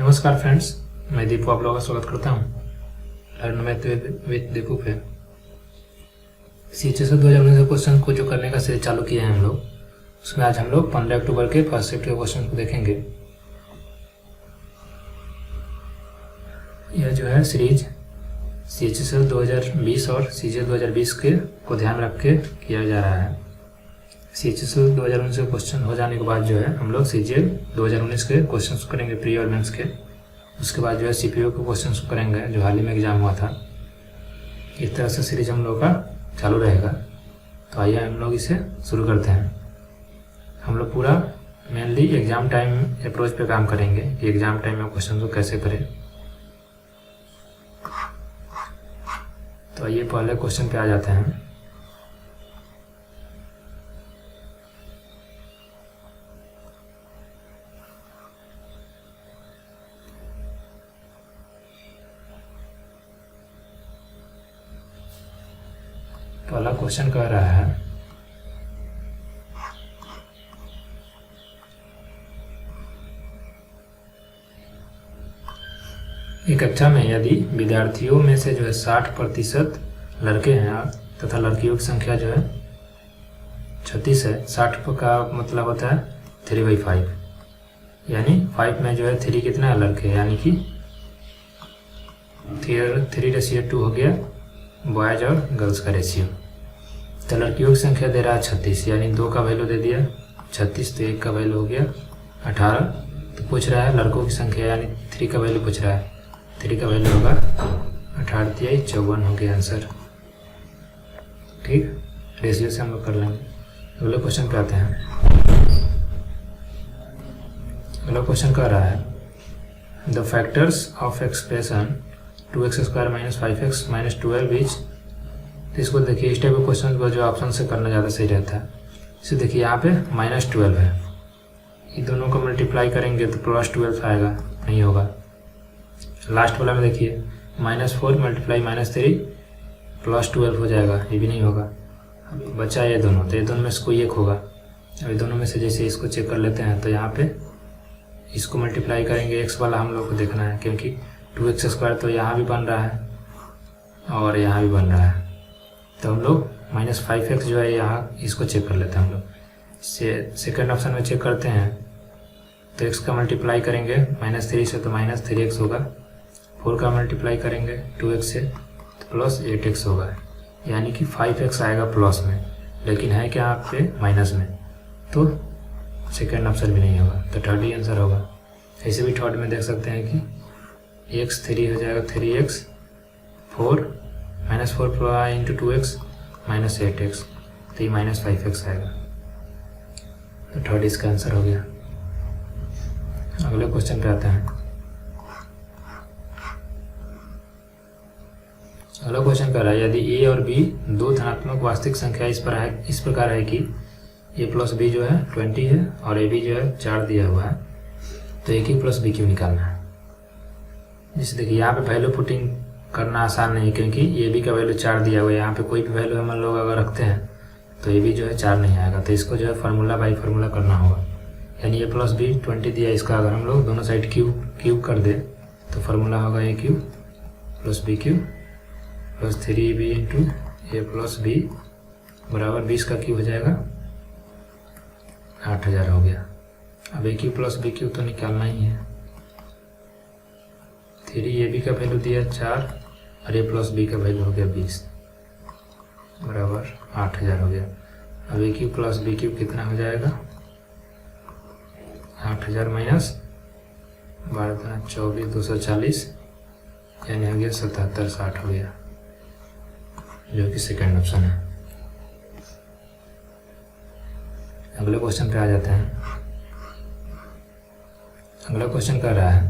नमस्कार फ्रेंड्स, मैं दीपू आप लोगों का स्वागत करता हूँ लर्न मैथ विद दीपू पे। CHS 2019 के क्वेश्चन को जो करने का सीरीज चालू किया है हम लोग, उसमें आज हम लोग 15 अक्टूबर के फर्स्ट शिफ्ट के क्वेश्चन को देखेंगे। यह जो है सीरीज CHS 2020 और CGL 2020 के को ध्यान रख के किया जा रहा है। CHS 2019 के क्वेश्चन हो जाने के बाद जो है हम लोग CGL 2019 के क्वेश्चन करेंगे प्री और मेंस के। उसके बाद जो है CPO के क्वेश्चन करेंगे जो हाल ही में एग्जाम हुआ था। इस तरह से सीरीज हम लोग का चालू रहेगा। तो आइए हम लोग इसे शुरू करते हैं। हम लोग पूरा मेनली एग्जाम टाइम अप्रोच पे काम करेंगे कि एग्जाम टाइम में क्वेश्चन को कैसे करें। तो आइए पहले क्वेश्चन पे आ जाते हैं। पहला क्वेश्चन कह रहा है एक कक्षा में यदि विद्यार्थियों में से जो है 60% लड़के हैं तथा लड़कियों की संख्या जो है 36 है। 60 का मतलब होता है 3/5, यानी 5 में जो है 3 कितना है लड़के, यानी कि 3:2 हो गया बॉयज और गर्ल्स का रेशियो। तो लड़कियों की संख्या दे रहा है 36, यानी 2 का वैल्यू दे दिया 36, तो 1 का वैल्यू हो गया 18। तो पूछ रहा है लड़कों की संख्या, यानी 3 का वैल्यू पूछ रहा है। 3 का वैल्यू होगा 18 × 54 हो गया आंसर। ठीक, रेशियो से हम लोग कर लेंगे। अगले क्वेश्चन पे आते हैं। अगला क्वेश्चन कह रहा है the factors of expression 2x² - 5x - 12 is. तो इसको देखिए, इस टाइप के क्वेश्चन को जो ऑप्शन से करना ज़्यादा सही रहता है। इसे देखिए यहाँ पे -12 है, ये दोनों को मल्टीप्लाई करेंगे तो +12 आएगा, नहीं होगा। लास्ट वाला में देखिए -4 × -3 +12 हो जाएगा, ये भी नहीं होगा। अब बचा ये दोनों, तो ये दोनों में से कोई एक होगा। अब दोनों में से जैसे इसको चेक कर लेते हैं, तो यहाँ पे इसको मल्टीप्लाई करेंगे, x वाला हम लोग को देखना है क्योंकि 2x² तो यहाँ भी बन रहा है और यहाँ भी बन रहा है। तो हम लोग -5x जो है यहाँ, इसको चेक कर लेते हैं हम लोग। सेकेंड ऑप्शन में चेक करते हैं तो x का मल्टीप्लाई करेंगे -3 से तो -3x होगा। 4 का मल्टीप्लाई करेंगे 2x से तो +8x होगा, यानी कि 5x आएगा प्लस में, लेकिन है क्या यहाँ पे माइनस में, तो सेकेंड ऑप्शन भी नहीं होगा, तो थर्ड ही आंसर होगा। ऐसे भी थर्ड में देख सकते हैं कि x 3 हो जाएगा 3x, 4 -4 × 2x -8x, तो ये -5x आएगा। तो थर्ड इसका आंसर हो गया। अगले क्वेश्चन पे आते हैं। अगला क्वेश्चन कर रहा है यदि a और b दो धनात्मक वास्तविक संख्या इस प्रकार है कि a + b जो है 20 है और ab जो है 4 दिया हुआ है, तो a³ + b³ निकालना है। जैसे देखिए यहाँ पे वैल्यू पुटिंग करना आसान नहीं है क्योंकि ab का वैल्यू 4 दिया हुआ है। यहाँ पे कोई भी वैल्यू हम लोग अगर रखते हैं तो ab जो है 4 नहीं आएगा, तो इसको जो है फार्मूला बाई फार्मूला करना होगा। यानी a + b 20 दिया, इसका अगर हम लोग दोनों साइड क्यूब कर दे तो फार्मूला होगा a³ + b³ + 3ab × a + b बराबर 20 का क्यूब हो जाएगा 8000 हो गया। अब a³ + b³ तो निकालना ही है। 3ab का वैल्यू दिया 4 और a + b का वैल्यू हो गया 20 बराबर 8000 हो गया। अब a³ + b³ कितना हो जाएगा 8000 - 12 × 24 240, यानी हो गया 7760 हो गया, जो कि सेकेंड ऑप्शन है। अगले क्वेश्चन पे आ जाते हैं। अगला क्वेश्चन कर रहा है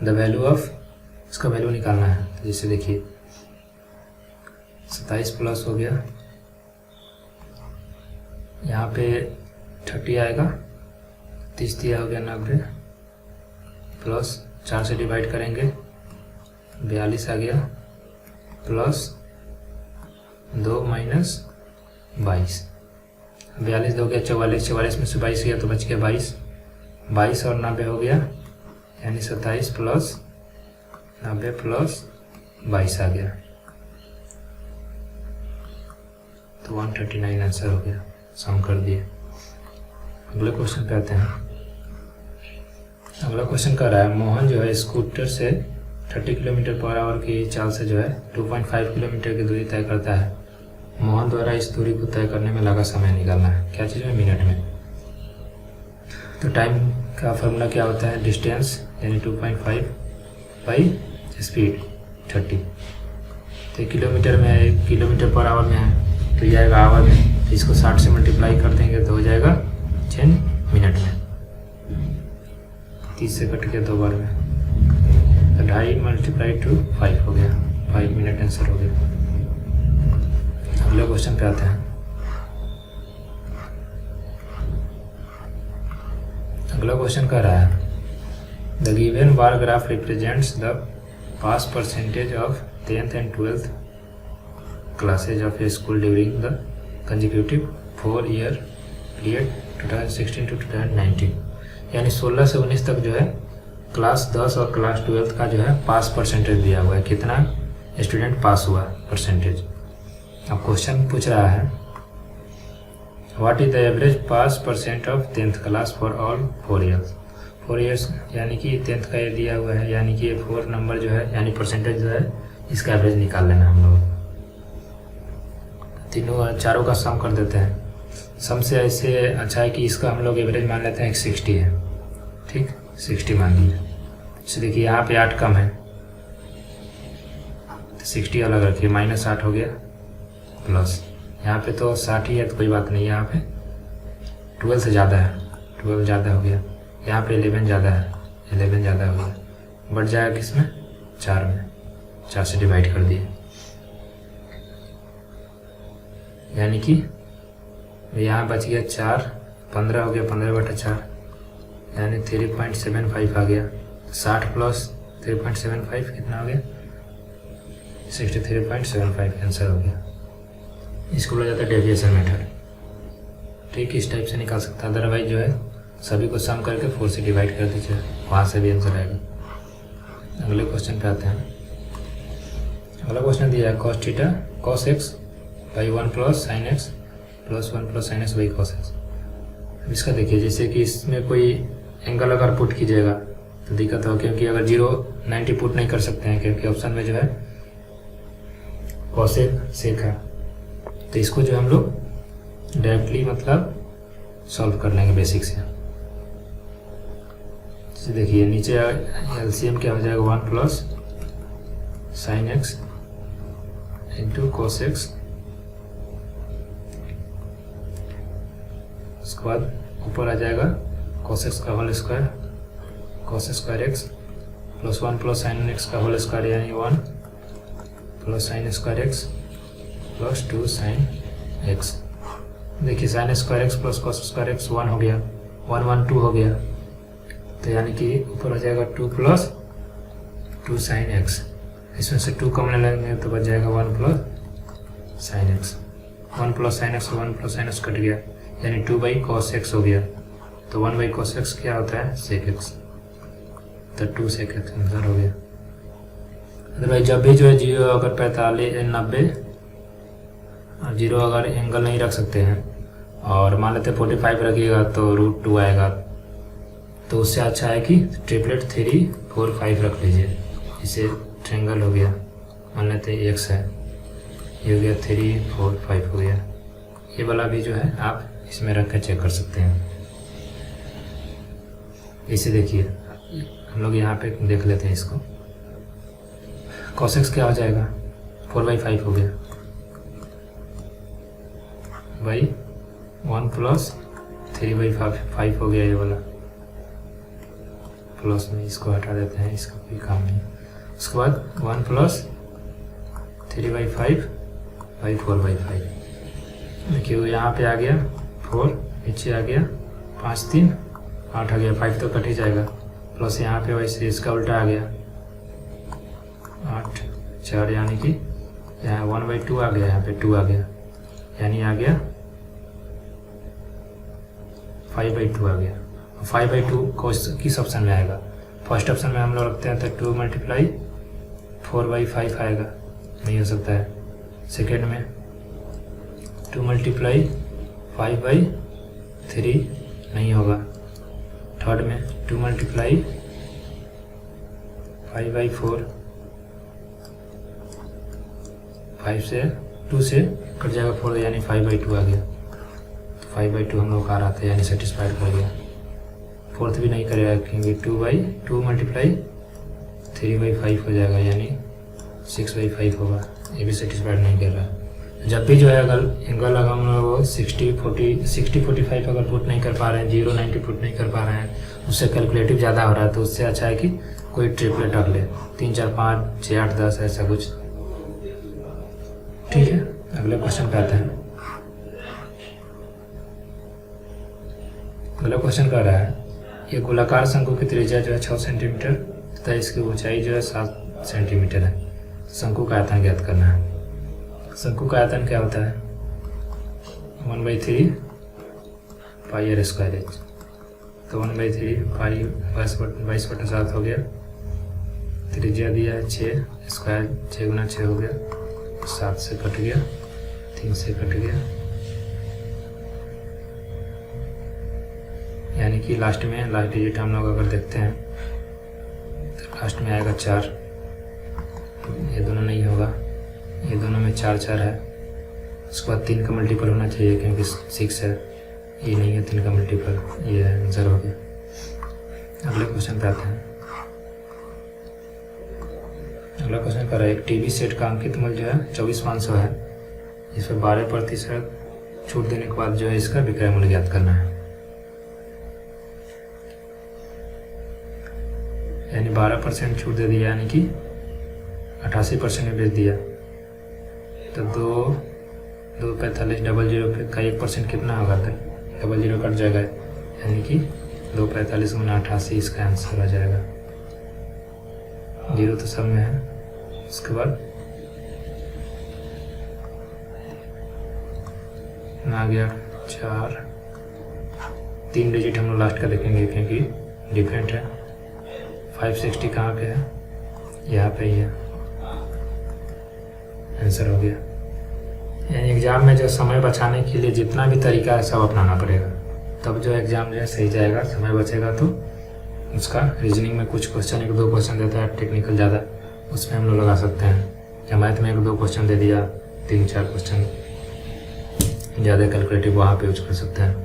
द वैल्यू ऑफ, इसका वैल्यू निकालना है। तो जैसे देखिए 27 प्लस हो गया, यहाँ पे 30 आएगा, 30 दिया हो गया 90 प्लस 4 से डिवाइड करेंगे 42 आ गया प्लस 2 - 22, 42 हो गया 44, 44 में से 22 गया तो बच गया 22 और 90 हो गया, यानी यानी 27 प्लस 90 प्लस 22 आ गया, तो 139 आंसर हो गया। सम कर दिए। अगले क्वेश्चन पे आते हैं। अगला क्वेश्चन कर रहा है मोहन जो है स्कूटर से 30 किलोमीटर पर आवर की चाल से जो है 2.5 किलोमीटर की दूरी तय करता है। मोहन द्वारा इस दूरी को तय करने में लगा समय निकालना है। क्या चीज़ में? मिनट में। तो टाइम का फॉर्मूला क्या होता है? डिस्टेंस यानी 2.5 बाई स्पीड 30। तो किलोमीटर में है, किलोमीटर पर आवर में है, तो जाएगा आवर में, तो इसको 60 से मल्टीप्लाई कर देंगे तो हो जाएगा 10 मिनट में। 30 से कट के 2 बार में, तो 2.5 मल्टीप्लाई टू 5 हो गया, 5 मिनट आंसर हो गया। अगले क्वेश्चन पे आते हैं। अगला क्वेश्चन कह रहा है the given bar graph represents the pass percentage of 10th and 12th classes of a school during the consecutive 4-year period 2016 to 2019। यानी 16 से 19 तक जो है क्लास 10 और क्लास 12 का जो है पास परसेंटेज दिया हुआ है, कितना स्टूडेंट पास हुआ परसेंटेज। अब क्वेश्चन पूछ रहा है what is the average pass percent of 10th class for all 4 years। 4 years यानी कि 10th का ये दिया हुआ है, यानी कि ये 4 नंबर जो है यानी परसेंटेज जो है इसका एवरेज निकाल लेना हम लोग। चारों का सम कर देते हैं। सम से ऐसे अच्छा है कि इसका हम लोग एवरेज मान लेते हैं 60 है, ठीक, 60 मान लीजिए। तो देखिए यहाँ पे 8 कम है तो 60 अलग रखिए, -8 हो गया, प्लस यहाँ पे तो 60 ही है तो कोई बात नहीं, यहाँ पे 12 से ज़्यादा है, 12 ज़्यादा हो गया, यहाँ पे 11 ज़्यादा है, 11 ज़्यादा हो गया, बढ़ जाएगा किसमें? 4 में, 4 से डिवाइड कर दिए, यानी कि यहाँ बच गया 4, 15 हो गया, 15/4 यानी 3.75 आ गया। 60 प्लस 3.75 कितना हो गया? 63.75 आंसर हो गया। इसको बोला जाता है डेविएशन मेथड, ठीक, इस टाइप से निकाल सकता है। अदरवाइज जो है सभी को सम करके 4 से डिवाइड कर दीजिए, वहाँ से भी आंसर आएगा। अगले क्वेश्चन पे आते हैं। अगला क्वेश्चन दिया है cos theta cos x by 1 plus sine x plus 1 plus sine x by cos x। अब इसका देखिए, जैसे कि इसमें कोई एंगल अगर पुट कीजिएगा तो दिक्कत हो, क्योंकि अगर 0-90 पुट नहीं कर सकते हैं, क्योंकि ऑप्शन में जो है cos सेक है, तो इसको जो हम लोग डायरेक्टली मतलब सॉल्व कर लेंगे बेसिक से। देखिए नीचे एलसीएम क्या हो जाएगा? 1 plus sine X into cos X, उसके बाद ऊपर आ जाएगा कोस एक्स का whole square, cos square X plus 1 plus sine X का होल स्क्वायर यानी 1 plus sine square X plus 2 sine X. देखिए sine square X plus cos square X 1 हो गया, 1 1 2 हो गया, तो यानी कि ऊपर हो जाएगा 2 प्लस 2 साइन एक्स। इसमें से 2 कम ले लेंगे तो बच जाएगा 1 plus sine x. 1 plus sine x 1 plus sine x cut गया, यानी 2 बाई कॉस एक्स हो गया, तो 1 बाई कॉस एक्स क्या होता है? सेक एक्स, तो 2 सेक एक्स आंसर हो गया। अदरवाइज जब भी जो है 0 अगर 45 90 0 अगर एंगल नहीं रख सकते हैं और मान लेते 45 रखिएगा तो √2 आएगा, तो उससे अच्छा है कि ट्रिपलेट 3 4 5 रख लीजिए, इसे ट्रायंगल हो गया, मान लेते x है, ये हो गया 3 4 5 हो गया। ये वाला भी जो है आप इसमें रख कर चेक कर सकते हैं। इसे देखिए हम लोग यहाँ पे देख लेते हैं इसको। cos x क्या हो जाएगा? 4/5 हो गया, बाई 1 प्लस 3/5 हो गया, ये वाला प्लस में इसको हटा देते हैं, इसका कोई काम नहीं। उसके बाद 1 प्लस 3/5 बाई 4/5। देखिए यहाँ पे आ गया 4, नीचे आ गया 5 3 8 आ गया, 5 तो कट ही जाएगा, प्लस यहाँ पे वैसे इसका उल्टा आ गया 8 4, यानी कि यहाँ 1/2 आ गया, यहाँ पे 2 आ गया, यानी आ गया 5/2 आ गया। 5/2 किस ऑप्शन में आएगा? फर्स्ट ऑप्शन में हम लोग रखते हैं तो 2 मल्टीप्लाई 4/5 आएगा, नहीं हो सकता है। सेकेंड में 2 मल्टीप्लाई 5/3 नहीं होगा। थर्ड में 2 मल्टीप्लाई 5/4, 5 से 2 से कट जाएगा 4 यानी 5/2 आ गया। तो 5/2 हम लोग आ रहा था यानी सेटिस्फाइड कर गया। फोर्थ भी नहीं करेगा क्योंकि 2 मल्टीप्लाई 3/5 हो जाएगा यानी 6/5 होगा, ये भी सेटिस्फाइड नहीं कर रहा। जब भी जो है अगर एंगल अगर हम लोग 60-45 अगर पुट नहीं कर पा रहे हैं, 0-90 पुट नहीं कर पा रहे हैं, उससे कैलकुलेटिव ज़्यादा हो रहा है, तो उससे अच्छा है कि कोई ट्रिपलेट रख ले, 3, 4, 5, 6, 8, 10 ऐसा कुछ। ठीक है, अगले क्वेश्चन पे आते हैं। अगला क्वेश्चन कर रहा है ये गोलाकार शंकु की त्रिज्या जो है 6 सेंटीमीटर तथा इसकी ऊंचाई जो है 7 सेंटीमीटर है। शंकु का आयतन ज्ञात करना है। शंकु का आयतन क्या होता है 1/3 पाई r स्क्वायर एच। तो 1/3 पाई 22/7 हो गया। त्रिज्या दिया है 6 स्क्वायर, 6 गुना 6 हो गया, 7 से कट गया, 3 से कट गया, यानी कि लास्ट डिजिट हम लोग अगर देखते हैं तो लास्ट में आएगा 4। ये दोनों नहीं होगा, ये दोनों में 4 है। उसके बाद 3 का मल्टीपल होना चाहिए क्योंकि 6 है, ये नहीं है 3 का मल्टीपल, ये आंसर हो गया। अगले क्वेश्चन पे आते हैं। अगला क्वेश्चन कर रहा है एक टीवी सेट का अंकित मूल्य जो है 24,500 है। इस पर 12% छूट देने के बाद जो है इसका विक्रय मूल्य ज्ञात करना है। यानी 12% छूट दे दिया, यानी कि 88% में बेच दिया। तो 245 00 का 1% कितना होगा? तो 00 कट जाएगा, यानी कि 245 गुना 88 इसका आंसर आ जाएगा। 0 तो सब में है। उसके बाद आ गया 4, 3 डिजिट हम लोग लास्ट का देखेंगे क्योंकि डिफरेंट है। 560 कहाँ पे है? यहाँ पे ही है, आंसर हो गया। यानी एग्ज़ाम में जो समय बचाने के लिए जितना भी तरीका है सब अपनाना पड़ेगा, तब जो एग्ज़ाम जो है सही जाएगा। समय बचेगा तो उसका रीजनिंग में कुछ क्वेश्चन 1-2 क्वेश्चन देता है, टेक्निकल ज़्यादा, उसमें हम लोग लगा सकते हैं। या मैथ में 1-2 क्वेश्चन दे दिया, 3-4 क्वेश्चन ज़्यादा कैलकुलेटिव वहाँ पे यूज कर सकते हैं।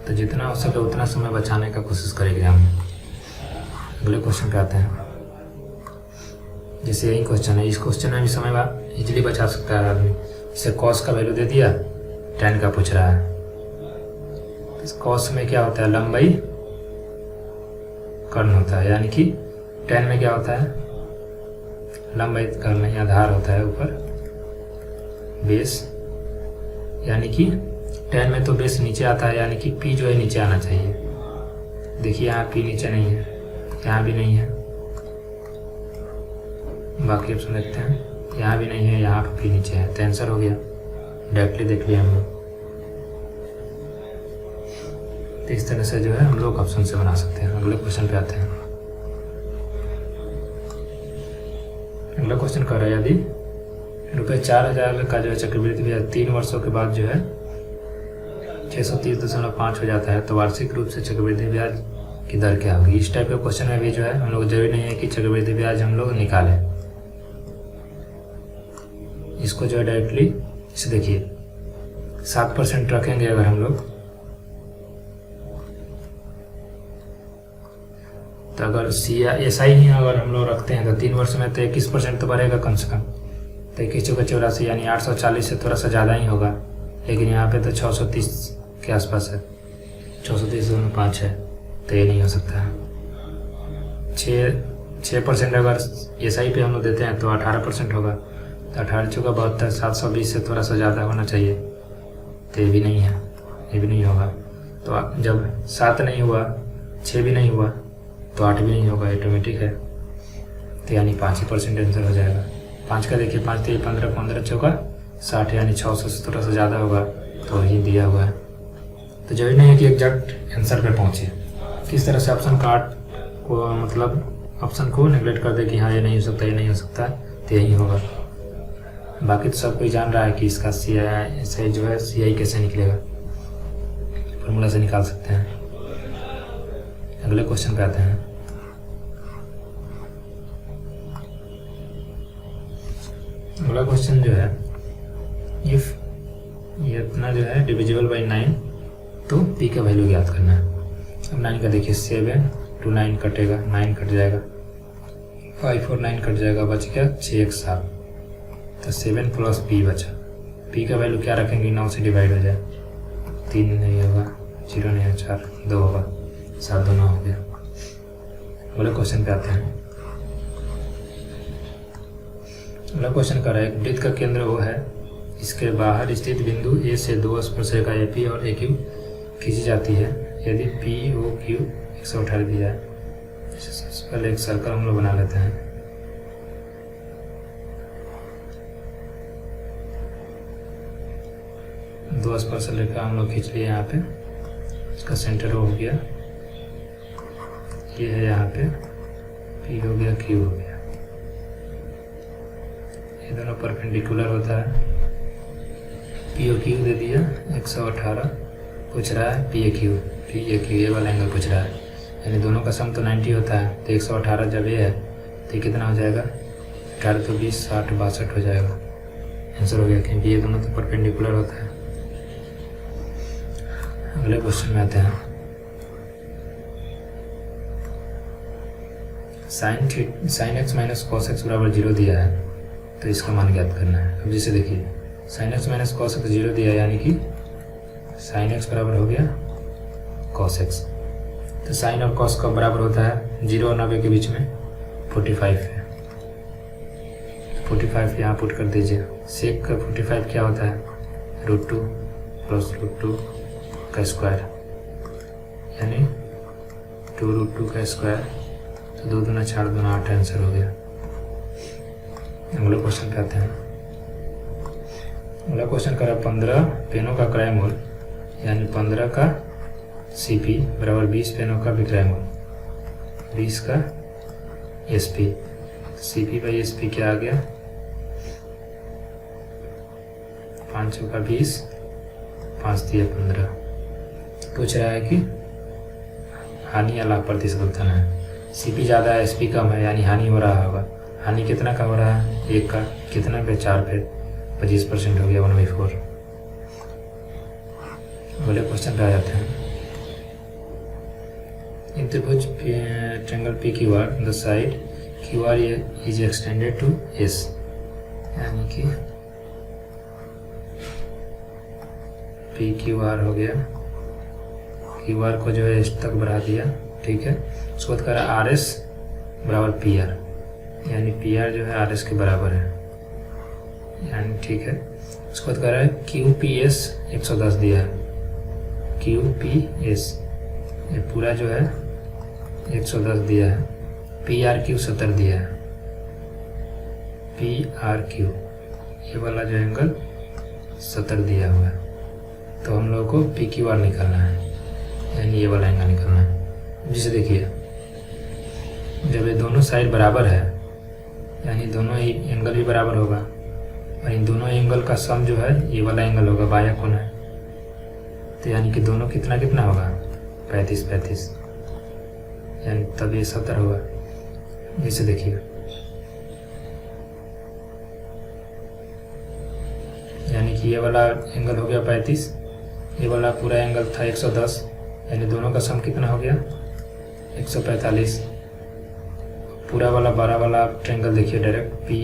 तो जितना हो सके उतना समय बचाने का कोशिश करें एग्जाम में। अगले क्वेश्चन पे आते हैं। जैसे यही क्वेश्चन है, इस क्वेश्चन में भी समय इजीली बचा सकता है आदमी। जैसे कॉस का वैल्यू दे दिया, tan का पूछ रहा है। इस कॉस में क्या होता है? लंबाई कर्ण होता है, यानी कि tan में क्या होता है? लंबाई कर्ण, या आधार होता है ऊपर बेस, यानी कि tan में तो बेस नीचे आता है, यानी कि p जो है नीचे आना चाहिए। देखिए यहाँ p नीचे नहीं है, यहाँ भी नहीं है, बाकी ऑप्शन देखते हैं, यहाँ भी नहीं है, यहाँ पे p नीचे है, तो आंसर हो गया। डायरेक्टली देख लिया हम लोग। तो इस तरह से जो है हम लोग ऑप्शन से बना सकते हैं। अगले क्वेश्चन पे आते हैं। अगला क्वेश्चन कर रहा है यदि ₹4000 का जो है चक्रवृद्धि ब्याज 3 वर्षों के बाद जो है 630.5 हो जाता है, तो वार्षिक रूप से चक्रवृद्धि ब्याज की दर क्या होगी? इस टाइप के क्वेश्चन में भी जो है हम लोग जरूरी नहीं है कि चक्रवृद्धि ब्याज हम लोग निकालें। इसको जो है डायरेक्टली इसे देखिए 7% रखेंगे अगर हम लोग, तो अगर SI ही अगर हम लोग रखते हैं तो 3 वर्ष में तो 21% तो बढ़ेगा कम से कम। तो 21-84 यानी 840 से थोड़ा सा ज़्यादा ही होगा, लेकिन यहाँ पे तो 630 के आसपास है, 630.5 है, तो ये नहीं हो सकता है। 6% अगर SI पे हम लोग देते हैं तो 18% होगा, तो 18×72 720 से थोड़ा सा ज़्यादा होना चाहिए, तो ये भी नहीं है, ये भी नहीं होगा। तो जब 7 नहीं हुआ, 6 भी नहीं हुआ, तो 8 भी नहीं होगा, ऑटोमेटिक है, तो यानी 5% आंसर हो जाएगा। 5 का देखिए, 5 3 15 15 चौका 60, यानी 600 से थोड़ा सा ज़्यादा होगा, तो ये दिया हुआ है। तो जरूरी नहीं है कि एग्जैक्ट आंसर पे पहुँचे। किस तरह से ऑप्शन काट को मतलब ऑप्शन को नेगलेक्ट कर दे कि हाँ ये नहीं हो सकता, ये नहीं हो सकता, तो यही होगा। बाकी तो सब कोई जान रहा है कि इसका सी आई से जो है सी आई कैसे निकलेगा, फॉर्मूला से निकाल सकते हैं। अगले क्वेश्चन पे आते हैं। अगला क्वेश्चन जो है, इफ ये इतना जो है डिविजिबल बाई 9 तो पी का वैल्यू ज्ञात करना है। अब 9 का देखिए 7 to 9 कटेगा, 9 कट जाएगा, 5 और 9 कट जाएगा, बच गया 6 1 7, तो 7 प्लस पी बचा। पी का वैल्यू क्या रखेंगे, 9 से डिवाइड हो जाए, 3 नहीं होगा, 0 नहीं है, 4 2 होगा, 7 2 9 हो गया। अगले क्वेश्चन पे आते हैं। अगला क्वेश्चन कर रहा है, वृत्त का केंद्र वो है, इसके बाहर स्थित बिंदु ए से 2 स्पर्शरेखा ए पी और ए क्यू खींची जाती है यदि पी ओ क्यू 118 दिया है। सबसे पहले एक सर्कल हम लोग बना लेते हैं। दो स्पर्शरेखा हम लोग खींच लिए यहाँ पे, इसका सेंटर हो गया, ये है यहाँ पे, पी हो गया, क्यू हो गया, ये दोनों परपेंडिकुलर होता है। पी ओ क्यू दे दिया 118, पूछ रहा है पी ए क्यू, ये वाला एंगल पूछ रहा है, यानी दोनों का सम तो 90 होता है, तो 118 जब ये है तो ये कितना हो जाएगा, 18 तो 20 60 62 हो जाएगा, आंसर हो गया, क्योंकि ये दोनों तो परपेंडिकुलर होता है। अगले क्वेश्चन में आते हैं। Sine x minus cos x बराबर 0 दिया है, तो इसका मान ज्ञात करना है। अब जैसे देखिए sine x minus cos x 0 दिया है, यानी कि साइन एक्स बराबर हो गया कॉस एक्स। तो साइन और कॉस कब बराबर होता है, 0 और 90 के बीच में 45 है, 45 यहाँ पुट कर दीजिए। सेक का 45 क्या होता है, √2 प्लस √2 का स्क्वायर, यानी 2√2 का स्क्वायर, तो 2 दूना 4 दूना 8 आंसर हो गया। अगले क्वेश्चन पे आते हैं। अगला क्वेश्चन करा 15 पेनों का क्रय मूल्य, यानी 15 का CP बराबर 20 पेनों का विक्रय मूल्य, 20 का SP, CP बाई SP क्या आ गया, 5 का 20, 5 दिया 15। पूछ रहा है कि हानि या लाभ प्रतिशत बताना है। CP ज़्यादा है, SP कम है, यानी हानि हो रहा होगा। हानि कितना का हो रहा है, 1 का, कितना पे 4 पे 25% हो गया, 1/4। अगले क्वेश्चन पे आ जाते हैं। इन त्रिभुज triangle P Q R, the side Q R is extended to S, यानी कि पी क्यू आर हो गया, क्यू आर को जो है एस तक बढ़ा दिया, ठीक है। उसको बाद करा आर एस बराबर पी आर, यानी पी आर जो है आर एस के बराबर है, यानी ठीक है। उसको बाद करा है क्यू पी एस 110 दिया है, क्यू पी एस ये पूरा जो है 110 दिया है, पी आर क्यू 70 दिया है, पी आर क्यू ये वाला जो एंगल 70 दिया हुआ है, तो हम लोगों को पी क्यू आर निकालना है, यानी ये वाला एंगल निकालना है। जिसे देखिए जब ये दोनों साइड बराबर है, यानी दोनों ही एंगल भी बराबर होगा, और इन दोनों एंगल का सम जो है ये वाला एंगल होगा, बाया कोण है, तो यानी कि दोनों कितना कितना होगा, 35 35, यानी तब ये 70 होगा। जैसे देखिए यानी कि ये वाला एंगल हो गया 35, ये वाला पूरा एंगल था 110, यानी दोनों का सम कितना हो गया 145। पूरा वाला 12 वाला ट्रायंगल देखिए डायरेक्ट पी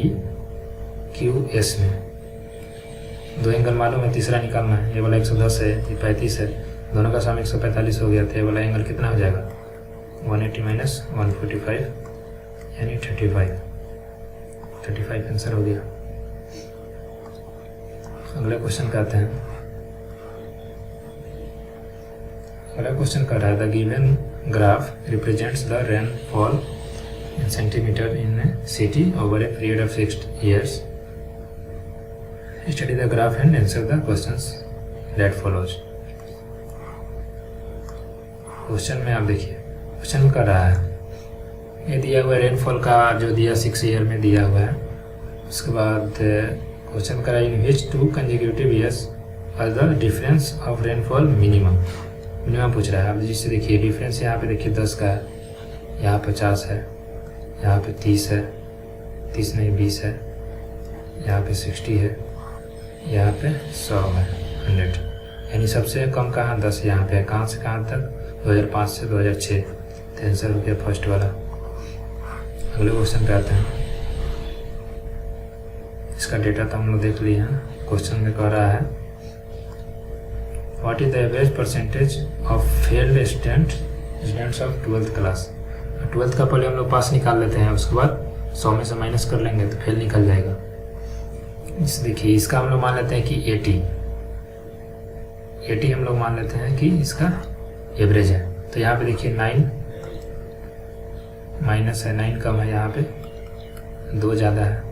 क्यू एस में दो एंगल मालूम है, तीसरा निकालना है। ये वाला 110 है, ये 35 है, दोनों का सम 145 हो गया, तो ये वाला एंगल कितना हो जाएगा 180 माइनस 145, यानी 35 आंसर हो गया। अगले क्वेश्चन पे आते हैं। अगला क्वेश्चन कर रहा है the given graph represents the rainfall in centimeter in a city over a period of 6 years. Study the graph and answer the questions that follows. Question में आप देखिए, क्वेश्चन कर रहा है ये दिया हुआ रेनफॉल का जो दिया 6 ईयर में दिया हुआ है। उसके बाद क्वेश्चन करा इन विच 2 कंसेक्यूटिव ईयर्स और the difference of rainfall minimum पूछ रहा है। अब जिससे देखिए डिफरेंस यहाँ पे देखिए 10 का है, यहाँ 50 है, यहाँ पे 30 है, 30 नहीं 20 है, यहाँ पे 60 है, यहाँ पे 100 है, 100। यानी सबसे कम कहाँ 10 यहाँ पे है। कहाँ से कहाँ तक 2005 से 2006। तो आंसर हो गया फर्स्ट वाला। अगले क्वेश्चन पे आते हैं। इसका डेटा तो हम लोग देख लिए हैं। क्वेश्चन में कह रहा है what is the average percentage of failed students of 12th class. 12th का पहले हम लोग पास निकाल लेते हैं, उसके बाद 100 में से माइनस कर लेंगे तो फेल निकल जाएगा। इस देखिए इसका हम लोग मान लेते हैं कि 80 हम लोग मान लेते हैं कि इसका एवरेज है। तो यहाँ पे देखिए 9 माइनस है, 9 कम है, यहाँ पे 2 ज़्यादा है,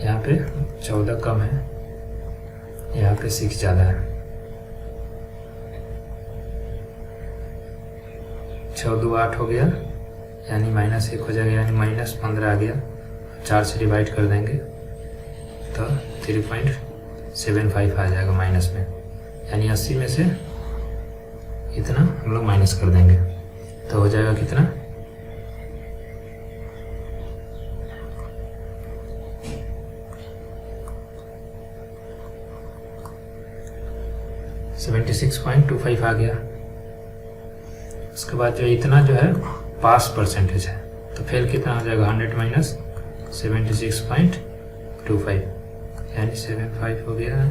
यहाँ पे 14 कम है, यहाँ पे 6 ज़्यादा है। 6 2 8 हो गया, यानी -1 हो जाएगा, यानी -15 आ गया। 4 से डिवाइड कर देंगे तो 3.75 आ जाएगा माइनस में, यानी 80 में से इतना हम लोग माइनस कर देंगे तो हो जाएगा कितना 76.25 आ गया। उसके बाद जो इतना जो है पास परसेंटेज है, तो फेल कितना हो जाएगा 100 माइनस 76.25, यानी 75 हो गया,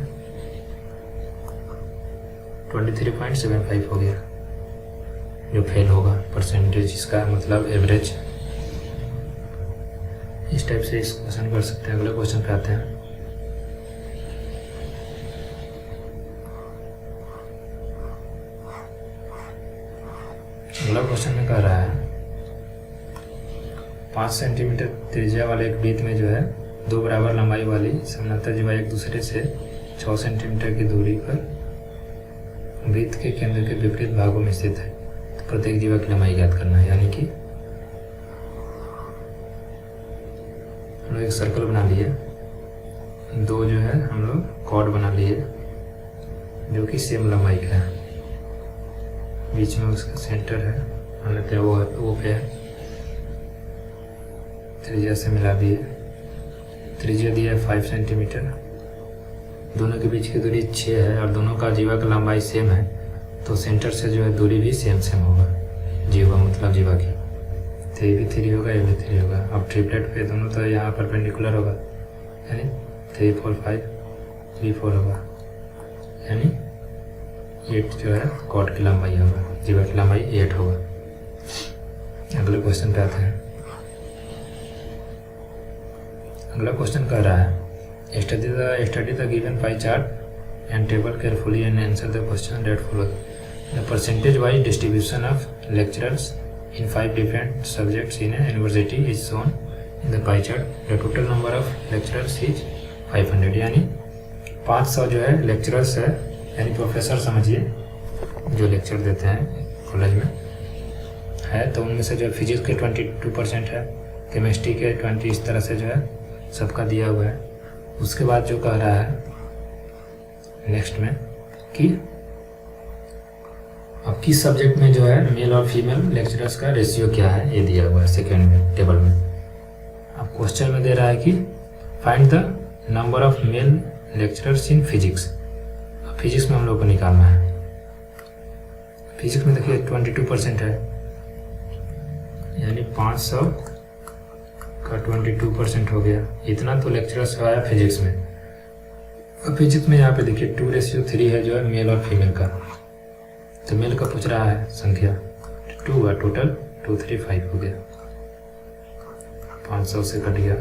23.75 हो गया जो फेल होगा परसेंटेज, इसका मतलब एवरेज। इस टाइप से इस क्वेश्चन कर सकते हैं। अगले क्वेश्चन पे आते हैं। अगला क्वेश्चन में कह रहा है 5 सेंटीमीटर त्रिज्या वाले एक वृत्त में जो है 2 बराबर लंबाई वाली समानांतर जीवा एक दूसरे से 6 सेंटीमीटर की दूरी पर वृत्त के केंद्र के विपरीत भागों में स्थित है। तो प्रत्येक जीवा की लंबाई ज्ञात करना है। यानी कि हम लोग एक सर्कल बना लिए, 2 जो है हम लोग कॉर्ड बना लिए जो कि सेम लंबाई का है, बीच में उसका सेंटर है, मान लेते हैं वो पे है, त्रिज्या से मिला दिए। त्रिज्या दिया है 5 सेंटीमीटर, दोनों के बीच की दूरी 6 है और दोनों का जीवा का लंबाई सेम है, तो सेंटर से जो है दूरी भी सेम होगा, जीवा मतलब जीवा की। तो ये भी 3 होगा, ये भी 3 होगा। अब ट्रिपलेट पे दोनों तो यहाँ परपेंडिकुलर होगा, यानी 3 4 5 3 4 होगा, यानी 8 जो है कॉर्ड की लंबाई होगा, जीवा की लंबाई 8 होगा। अगले क्वेश्चन पे आते हैं। अगला क्वेश्चन कह रहा है study the given pie chart and table carefully and answer the question that follows. The percentage wise distribution of lecturers in 5 different subjects in a university is shown in the pie chart. The total number of lecturers is 500, यानी 500 जो है lecturers है, यानी professor समझिए जो lecture देते हैं college में है। तो उनमें से जो फिजिक्स के 22% है, केमिस्ट्री के 20, इस तरह से जो है सबका दिया हुआ है। उसके बाद जो कह रहा है नेक्स्ट में कि अब किस सब्जेक्ट में जो है मेल और फीमेल लेक्चरर्स का रेशियो क्या है, ये दिया हुआ है सेकेंड में टेबल में। अब क्वेश्चन में दे रहा है कि find the number of male lecturers in physics. अब फिजिक्स में हम लोग को निकालना है। फिजिक्स में देखिए 22% है, यानी 500 का 22% हो गया। इतना तो लेक्चरर्स आया फिजिक्स में। अब फिजिक्स में यहाँ पे देखिए 2:3 है जो है मेल और फीमेल का। तो मेल का पूछ रहा है संख्या 2 है, टोटल 235 हो गया, 500 से कट गया,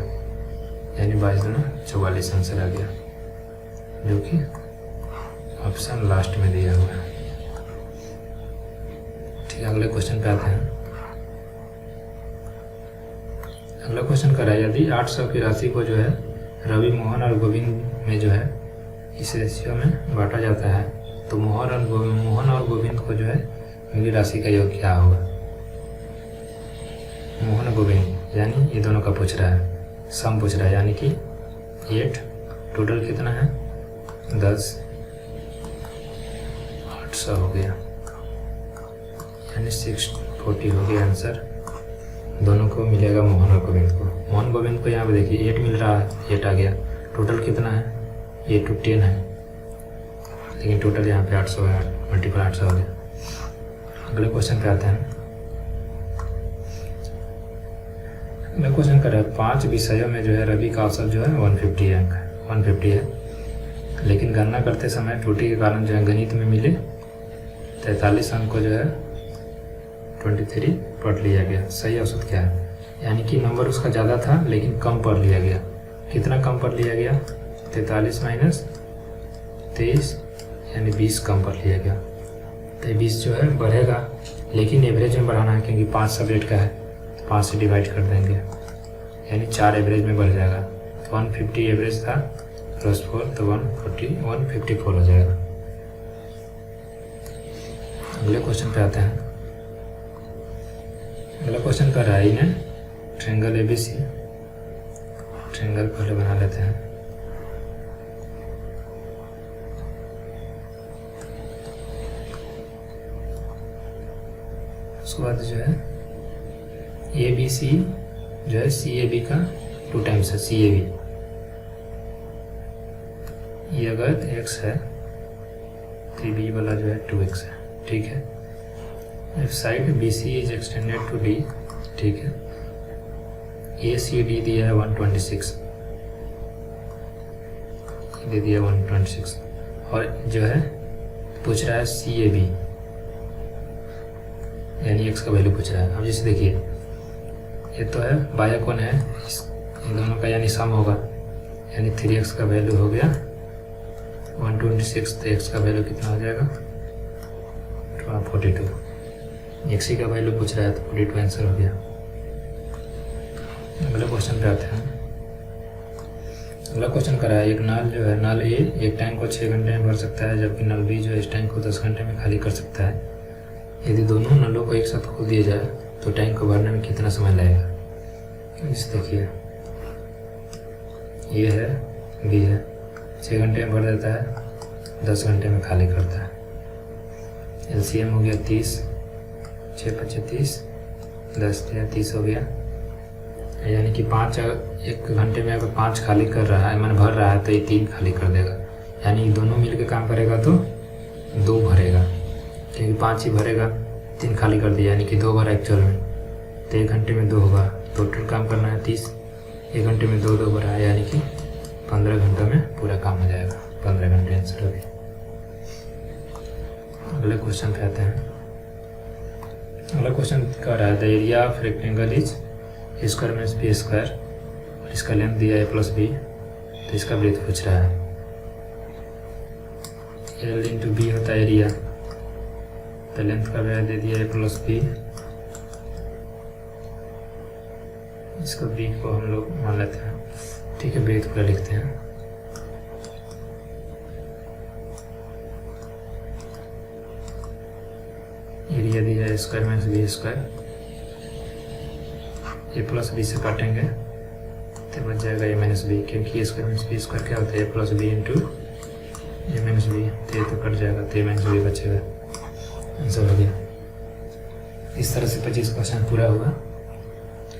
यानी 22 दूना 44 आंसर आ गया, जो कि ऑप्शन लास्ट में दिया हुआ है। ठीक है, अगले क्वेश्चन पे आते हैं। अगला क्वेश्चन कर रहा है यदि 800 की राशि को जो है रवि, मोहन और गोविंद में जो है इस रेशियो में बांटा जाता है, तो मोहन और गोविंद को जो है मिली राशि का योग क्या होगा। मोहन गोविंद यानी ये दोनों का पूछ रहा है, सम पूछ रहा है, यानी कि 8 टोटल कितना है 10, 800 हो गया, यानी 640 हो गया आंसर। दोनों को मिलेगा मोहन और गोविंद को। मोहन गोविंद को यहाँ पे देखिए 8 मिल रहा है, 8 आ गया, टोटल कितना है 8 to 10 है, लेकिन टोटल यहाँ पे 800 है, मल्टीपल 800 हो गया। अगले क्वेश्चन पे आते हैं। अगला क्वेश्चन कर रहा है 5 विषयों में जो है रवि का औसत जो है 150 अंक 150 है, लेकिन गणना करते समय त्रुटि के कारण जो है गणित में मिले 43 अंक को जो है 23 पढ़ लिया गया। सही औसत क्या है? यानी कि नंबर उसका ज़्यादा था लेकिन कम पढ़ लिया गया। कितना कम पढ़ लिया गया? 43 माइनस 23 यानी 20 कम पढ़ लिया गया। तो 20 जो है बढ़ेगा, लेकिन एवरेज में बढ़ाना है क्योंकि 5 सब्जेक्ट का है, 5 से डिवाइड कर देंगे, यानी 4 एवरेज में बढ़ जाएगा। तो 150 एवरेज था प्लस 4 तो 154 हो जाएगा। अगले क्वेश्चन पे आते हैं। अगला क्वेश्चन कर रहा है इन्हें ट्रायंगल ABC। ट्रायंगल पहले बना लेते हैं। उसके बाद जो है ABC जो है CAB का 2 टाइम्स है। CAB ये अगर x है तो B वाला जो है 2x है, ठीक है। If side BC is extended to D, ठीक है। ACD दिया है 126, दे दिया 126, और जो है पूछ रहा है CAB यानी x का वैल्यू पूछ रहा है। अब जैसे देखिए ये तो है बाया कौन है, इन दोनों का यानी सम होगा, यानी 3x का वैल्यू हो गया 126, तो x का वैल्यू कितना हो जाएगा 42। x का वैल्यू पूछ रहा है तो 42 आंसर हो गया। अगला क्वेश्चन पे आते हैं। अगला क्वेश्चन करा है एक नल जो है नल A एक टैंक को 6 घंटे में भर सकता है, जबकि नल B जो है इस टैंक को 10 घंटे में खाली कर सकता है। यदि दोनों नलों को एक साथ खोल दिया जाए तो टैंक को भरने में कितना समय लगेगा? इस देखिए ये है B है, 6 घंटे में भर देता है, 10 घंटे में खाली करता है। LCM हो गया 30, 6 × 30, 10 × 30 हो गया, यानी कि 5 एक घंटे में अगर 5 खाली कर रहा है, मैंने भर रहा है तो ये 3 खाली कर देगा, यानी दोनों मिलकर काम करेगा तो 2 भरेगा, क्योंकि 5 ही भरेगा, 3 खाली कर दिया यानी कि 2 भरा एक्चुअल में, तो 1 घंटे में 2 होगा। टोटल काम करना है 30, 1 घंटे में 2 भरा है, यानी कि 15 घंटों में पूरा काम हो जाएगा। 15 घंटे आंसर हो गया। अगले क्वेश्चन पे आते हैं। अगला क्वेश्चन कह रहा है the area of rectangle is square means B square, और इसका लेंथ दिया है +B, तो इसका ब्रेथ पूछ रहा है। L × B होता है एरिया, तो लेंथ का वैल्यू दे दिया है +B, इसको B को हम लोग मान लेते हैं, ठीक है। ब्रेथ पूरा लिखते हैं। एरिया दिया है square means B square, A + B से काटेंगे तो बच जाएगा A - B, क्योंकि A square means B square क्या होता है A + B × A - B, तो ये तो कट जाएगा तो A - B बचेगा, आंसर हो गया। इस तरह से 25 क्वेश्चन पूरा हुआ।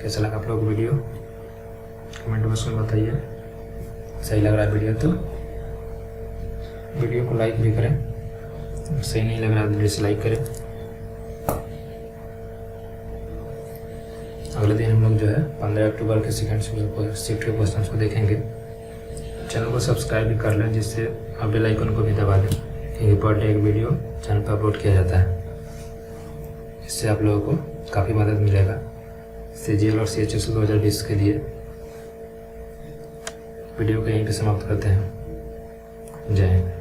कैसा लगा आप लोग वीडियो कमेंट बॉक्स में बताइए। सही लग रहा है वीडियो तो वीडियो को लाइक भी करें, सही नहीं लग रहा है तो डिसलाइक करें। अगले दिन हम लोग जो है 15 अक्टूबर के सेकंड शिफ्ट के क्वेश्चन को देखेंगे। चैनल को सब्सक्राइब भी कर लें, जिससे आप बेल आइकन को भी दबा दें, क्योंकि पर डे एक वीडियो चैनल पर अपलोड किया जाता है। इससे आप लोगों को काफ़ी मदद मिलेगा। CGL और CHS 2020 के लिए वीडियो को यहीं पे समाप्त करते हैं। जय हिंद।